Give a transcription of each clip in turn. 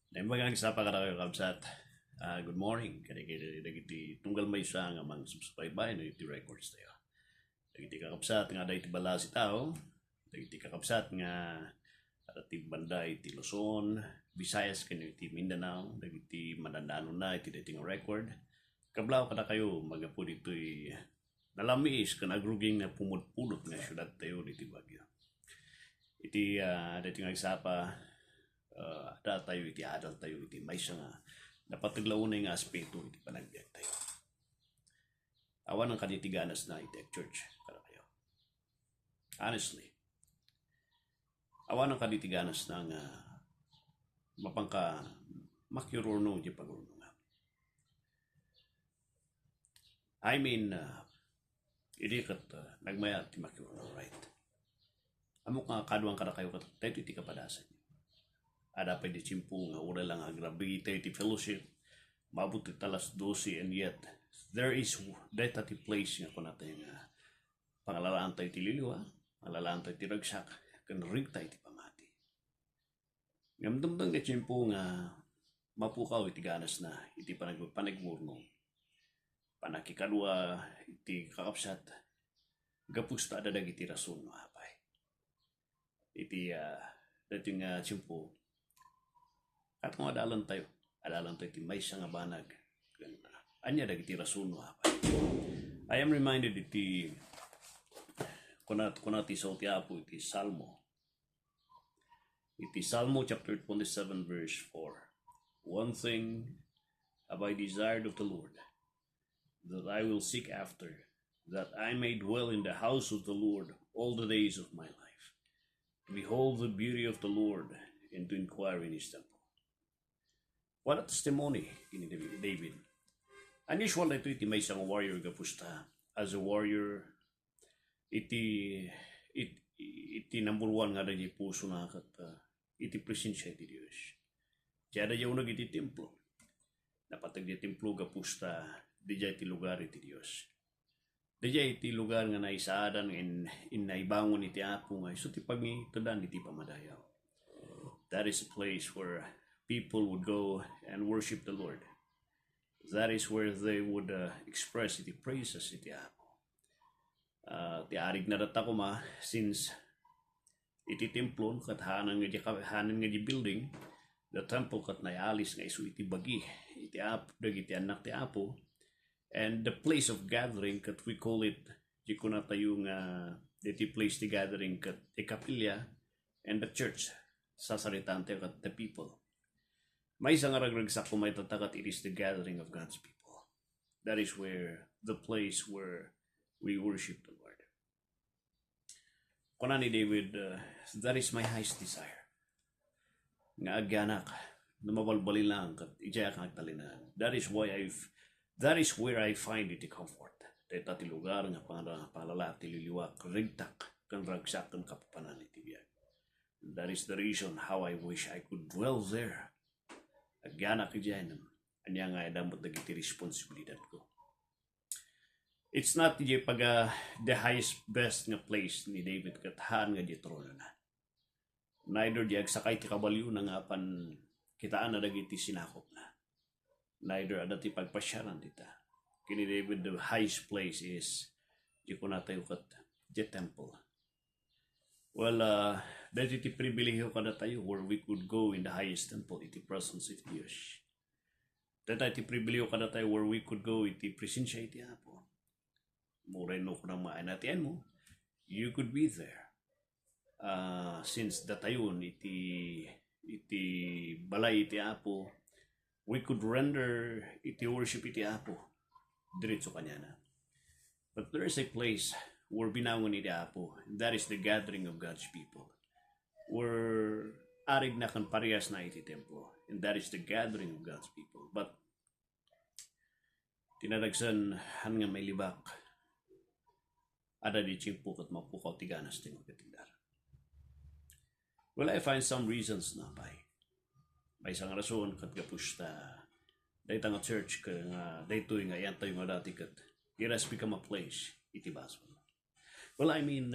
Naimagang sa pagkakaroon kabsat. Good morning. Kaya dagiti tunggal may isa nga mang subscribe no iti records tayo. Dagiti kakabsat nga dahil bala si tao. Dagiti kakabsat nga iti banda iti Luzon, Visayas kanyo iti Mindanao. Dagiti mananano na iti dating record. Kablaw kada kayo magapo dito'y nalamis ka nagruging na pumudpulot nga syudad tayo diti Bagyo. Iti dating nagsapa ada tayo iti adal tayo iti may siya nga napataglaunay nga aspeto iti panagbiag tayo. Awan ang kanitiganas na iti church kada kayo. Honestly, awan ang kanitiganas na nga mapangka makyururno iti pagurno nga. I mean, hindi kat nagmaya iti makyururno, right? Amok nga kaduang kada kayo kat tayo iti kapadasan. Ada pa di simpo nga ura lang agrabi tayo iti fellowship. Mabuti talas 12 and yet there is that ati place nga kung natin nga pangalalaan tayo iti liliwa, pangalalaan tayo iti ragsak, kan rig tayo iti pamati. Ngamdamdang di simpo nga mapukaw iti ganas na iti panagmurno. Panakikadwa iti kakapsat gapusta dadag iti rason no hapay. Iti dating simpo at kung adalan tayo iti may siya nga banag. Anya dagiti rason no hapay. I am reminded iti kunati sa Apo iti Salmo. Iti Salmo chapter 27 verse 4. One thing have I desired of the Lord, that I will seek after, that I may dwell in the house of the Lord all the days of my life, to behold the beauty of the Lord, and to inquire in his temple. What a testimony in David. Unusual na iti may isang warrior gapusta. As a warrior, iti number one nga na puso na kat iti presensya iti Diyos. Kaya na yung iti templo. Napatag di templo gapusta, di iti lugar iti Diyos. Di iti lugar nga naisaadan in naibangon iti Apo nga. So ti pagitadan iti pamadayaw. That is a place where people would go and worship the Lord. That is where they would express iti praises iti Apo. Ti arig na data ko since iti templon kat hanan nga di building, the temple kat naialis nga isu iti bagi iti Apo, iti anak ti Apo, and the place of gathering kat we call it di ko na tayo nga iti place ti gathering kat ti kapilya and the church sasalitan tayo kat the people. May isang aragragsak kung may tatakat, it is the gathering of God's people. That is where the place where we worship the Lord. Kuna ni David, that is my highest desire. Nga agyanak, na mabalbali lang kat ijaya kang talinan. That is where I find it comfort. Dahil ti lugar nga pangalala ti liliwak, rigtak, kan ragsak, kan kapapanan iti biyag. That is the reason how I wish I could dwell there. Agyanak ijaya nam. Anya nga damot nagiti responsibilidad ko. It's not the the highest best nga place ni David kathaan nga di trono na. Neither di agsakay ti kabalyo na nga pan kitaan na dagiti sinakop na. Neither adati pagpasyaran dita. Kini David, the highest place is di ko na tayo kat the temple. Well, dahil iti pribilehiyo kada tayo where we could go in the highest temple, iti presence iti Diyos. Dahil iti pribilehiyo kada tayo where we could go iti presensya iti Apo. Muray no kunang maanatian mo, you could be there. Since datayon iti balay iti Apo, we could render iti worship iti Apo diretso kanya na. But there is a place where binangon iti Apo, and that is the gathering of God's people. Where arig na kan parehas na iti templo, and that is the gathering of God's people. But tinadagsan han nga may libak, ada di chimpo kat mapukaw tiganas ti magkatindar. Well, I find some reasons na may isang rason kat gapusta dahil nga church ka nga dahito nga yan tayo nga dati kat it has become a place iti baso. Well, I mean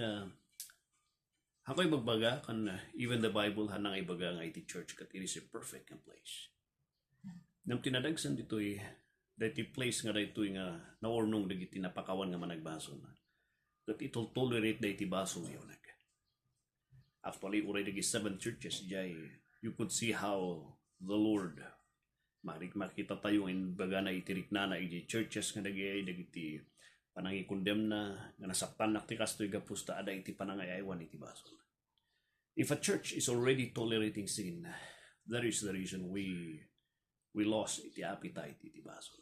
Ako'y magbaga kan even the Bible hanang ibaga nga iti church kat it is a perfect place. Nam tinadagsan dito'y dati place nga dito'y nga naornong dagiti napakawan nga managbaso na. That it'll tolerate da iti baso yun. Actually, uray dagi 7 churches jay you could see how the Lord makita tayo in baga na itirik na iti churches nga dagiti panangikondem na nga nasaktan na ti kastoy gapusta ada iti panangayaywan iti baso. If a church is already tolerating sin, that is the reason we lost iti appetite iti baso.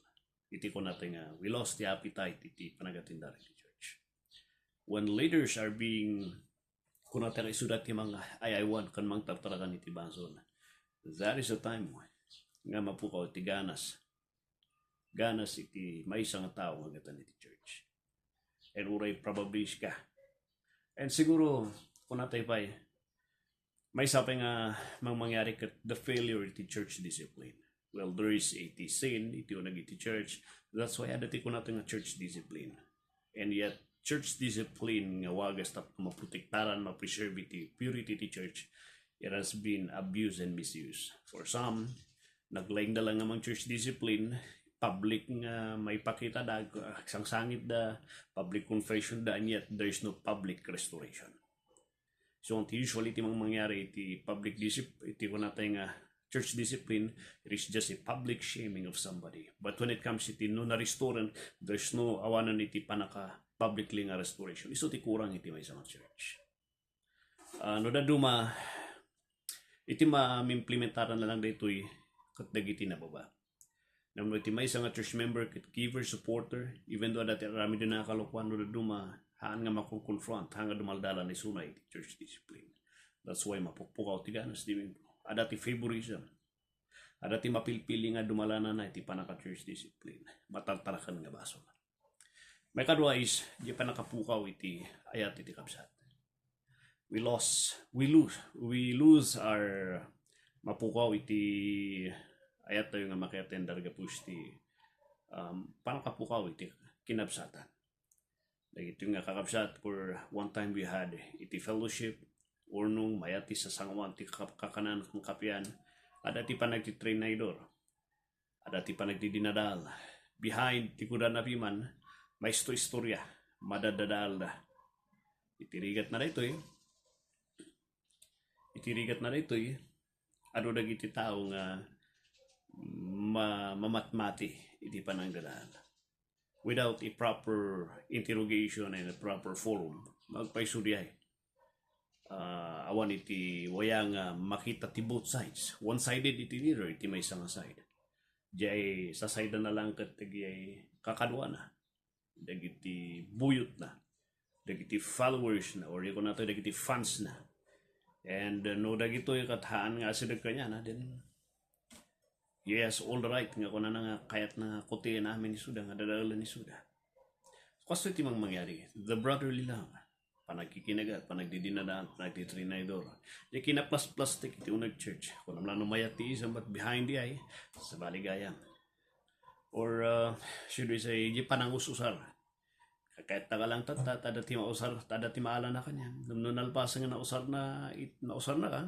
Iti ko natin nga we lost the appetite iti panagatinda iti church. When leaders are being kunata kay sudat ti mga ayaywan kan mang tartarakan iti baso, that is the time nga mapukaw iti ganas iti may isang tao nga gatan iti church. And uray probably ka. And siguro kunatay pa may sabi nga mangyari kat the failure iti church discipline. Well, there is iti sin iti unag iti church. That's why adati ko natin nga church discipline. And yet church discipline nga wagas tap maprotektaran, ma-preserve iti purity iti church, it has been abused and misused. For some, naglaing na lang namang church discipline, public nga may pakita da, sangsangit da, public confession da, and yet there is no public restoration. So, usually, iti mangyari, iti public discipline, iti ko natin nga church discipline, it is just a public shaming of somebody. But when it comes iti no na-restoran, there's no awanan iti panaka publicly nga restoration. Iso ti kurang iti may isang church. No daduma, iti ma-implementaran na lang dito'y katdagiti na baba. Namun iti may isang church member, giver, supporter, even though dati rami din nakakalukwan, no daduma, haan nga makukonfront, haan nga dumaldala ni sunay iti church discipline. That's why mapukpukaw ti ganas di adati favorism. Adati mapilpili nga dumalanan na iti panaka-church discipline. Matartarakan nga baso. May kadwa is, di pa nakapukaw iti ayat iti kapsat. We lose our mapukaw iti ayat tayo nga makiatendar gapus ti panakapukaw iti kinabsatan. Ito nga kakabsat for one time we had iti fellowship or nung mayati sa sangwan ti kakanan ng kapian adati pa nagtitrainador adati pa nagdidinadal behind ti kudan na piman may istorya madadadal da itirigat na dito ano dagiti tao nga mamatmati iti panangdadal without a proper interrogation and a proper forum magpaisudyay. Awan iti wayang makita ti both sides. One-sided iti leader, iti may isang side. Diyay sa side na lang kat kakadwa na. Dagiti buyot na. Dagiti followers na. Or yung nato dagiti fans na. And no dagito yung kathaan nga sidag kanya na. Then, yes, all right. Nga kuna na nga kayat na kote namin ni Suda. Nga dadala ni Suda. Kaso iti mang mangyari. The brotherly love. Panagkikinagat, panagdidinadaan, panagtitrinador. Di kinaplas-plastik iti unag church. Kung naman numayat ti isang but behind di ay, sa baligayang. Or, should we say, di panangus-usar. Kahit taga lang tadati mausar, tadati maala na kanya. Nung nalpasan nga nausar na ka,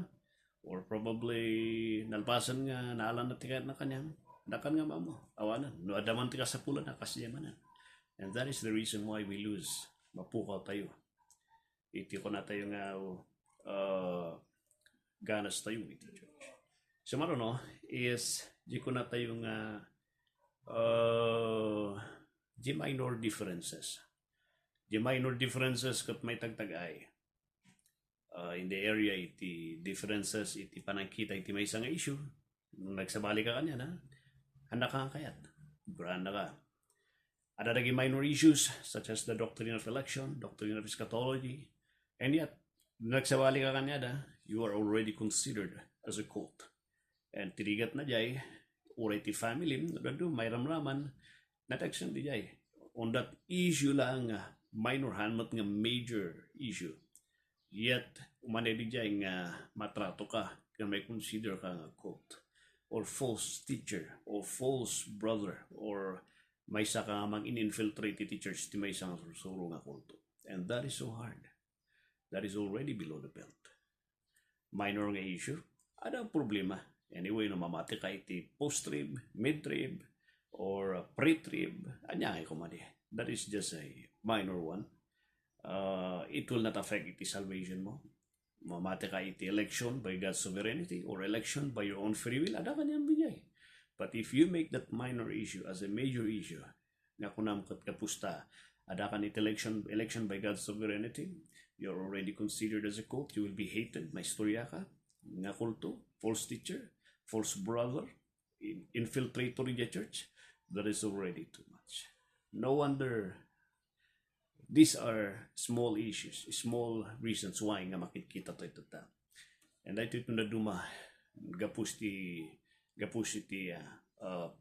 or probably nalpasan nga naala na tikat na kanya, nakan nga mamo, awanan. No adaman tika sa pula na kasyamanan. And that is the reason why we lose. Mapukaw tayo. Iti ko na tayo nga ganas tayo iti church. So maroon is di ko na tayo nga di minor differences. Di minor differences kat may tagtagay. In the area iti differences iti panangkita iti may isang issue. Nung nagsabali ka kanya na handa ka kayat. Branda ka. Ada lagi minor issues such as the doctrine of election, doctrine of eschatology. And yet, nagsawali ka kanya you are already considered as a cult. And tirigat na jay, uray ti family, may ramraman, nataksyon di jay. On that issue lang, minor hanmat nga major issue. Yet, umanay di jay nga matrato ka, nga may consider ka nga cult. Or false teacher, or false brother, or may isa ka nga mag-infiltrate ti church, ti may isang suro nga kulto. And that is so hard. that is already below the belt. Minor nga issue, ada problema. Anyway, no mamati ka iti post-trib, mid-trib, or pre-trib, anya ay kumadi. That is just a minor one. It will not affect iti salvation mo. Mamati ka iti election by God's sovereignty or election by your own free will, ada kanyang bigay. But if you make that minor issue as a major issue, nga kunam kat kapusta, ada kan iti election by God's sovereignty, you're already considered as a cult, you will be hated, may istorya ka, nga kulto, false teacher, false brother, infiltrator in the church, that is already too much. No wonder these are small issues, small reasons why nga makikita to ito ta. And I think na duma gapus iti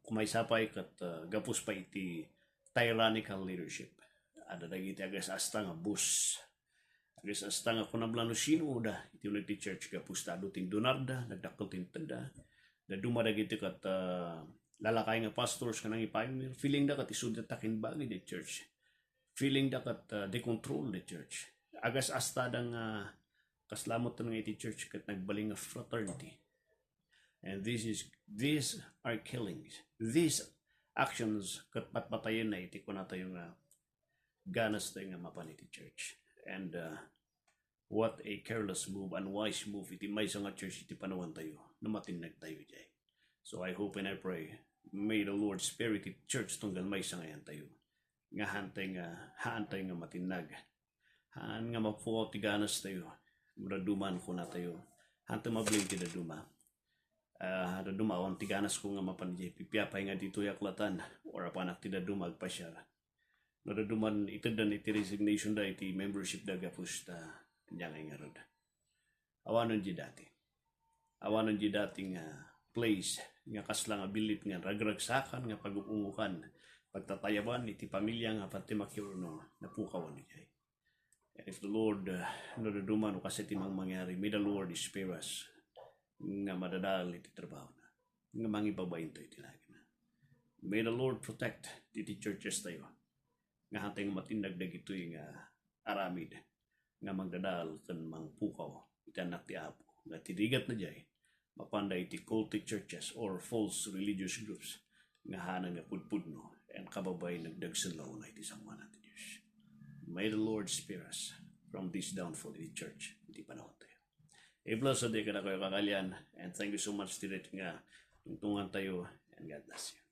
kumaysapay kat gapus pa iti tyrannical leadership. Ada dagiti agas asta nga bus. Agas asta nga kunablano sino da iti unity church gapus ta duting donarda nagdakkel tintada. Da duma dagiti kat lalakay nga pastors kanang ipayong feeling da kat isudat takin bagi the church. Feeling da kat they control the church. Agas asta dang kaslamot ng iti church kat nagbaling nga fraternity. And these are killings. These actions kat patpatayin na iti ko na tayo nga ganas tayo nga mapan iti church. And what a careless move, unwise move iti may nga church iti panawan tayo na matinag tayo jay. So I hope and I pray may the Lord Spirit iti church tunggal may ngayon tayo. Nga haantay nga matinag. Haan nga mapuo ti ganas tayo. Muraduman ko na tayo. Hantay mabling ti daduma. Dumaon ti ganas ko nga mapanjay. Pipiyapay nga dito yaklatan. Or apanak ti dadumag pa siya. Nadaduman ito dan iti resignation da iti membership da gapus ta. Anyang nga rod. Awanon di dati. Awanon di dati nga place. Nga kasla nga bilit nga ragragsakan nga pagupungukan. Pagtatayaban iti pamilya nga pati makiurno napukawan ni jay. And if the Lord nadaduman o kasi timang mangyari, may the Lord spare us nga madadal iti trabaho na. Nga mangibabayin tayo tinagin na. May the Lord protect iti churches tayo. Nga hantay nga matinagdag ito yung aramid. Nga magdadal kan mangpukaw iti anak ti Apo. Nga tirigat na jay, mapanda iti cultic churches or false religious groups. Nga hanang nga pudpudno and kababay nagdagsanlaw na iti sangman natin Diyos. May the Lord spare us from this downfall in the church. Iti panahon tayo. A blessed day ka na kayo kakalian. And thank you so much, Tirit, nga tungtungan tayo. And God bless you.